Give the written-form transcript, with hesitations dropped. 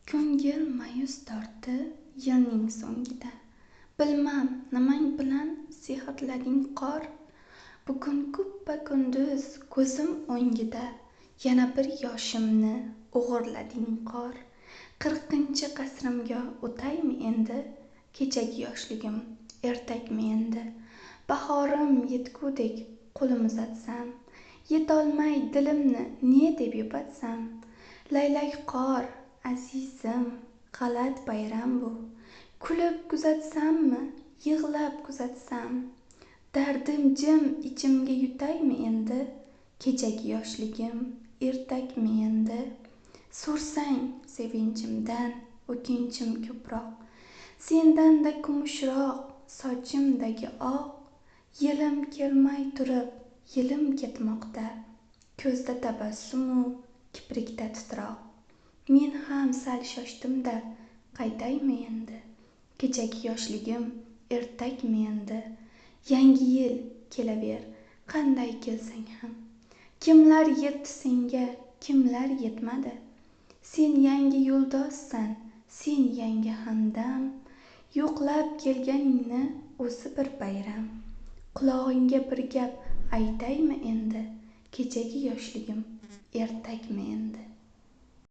Ko'ngil ma'yus tortdi yilning so'ngida. Bilmam nimang bilan sehrlading qor. Bugun kuppa-kunduz ko'zim o'ngida. Yana bir yoshimni o'g'irlading qor. 40 qasrimga o'taymi endi? Kechagi yoshligim ertakmi endi? Bahorim yetgudek qo'lim uzatsam, yetolmay dilimni ne deb yupatsam. Laylak qor azizim, g'alat bayram bu. Kulib kuzatsammi, yig'lab kuzatsam. Dardim jim ichimga yutaymi endi? Kechagi yoshligim ertakmi endi? So'rsang sevinchimdan o'kinchim ko'proq. Sendanda kumushroq sochimdagi oq. Yilim kelmay turib yilim ketmoqda. Ko'zda tabassumu kiprikda titroq. Men ham sal shoshdim-da, qaytaymi endi? Kechagi yoshligim ertakmi endi? Yangi yil kelaver, qanday kelsang ham. Kimlar yetdi senga, kimlar yetmadi? Sen yangi yo'ldossan, sen yangi hamdam. Yo'qlab kelganingni o'zi bir bayram. Qulog'ingga bir gap aytaymi endi? Kechagi yoshligim ertakmi endi?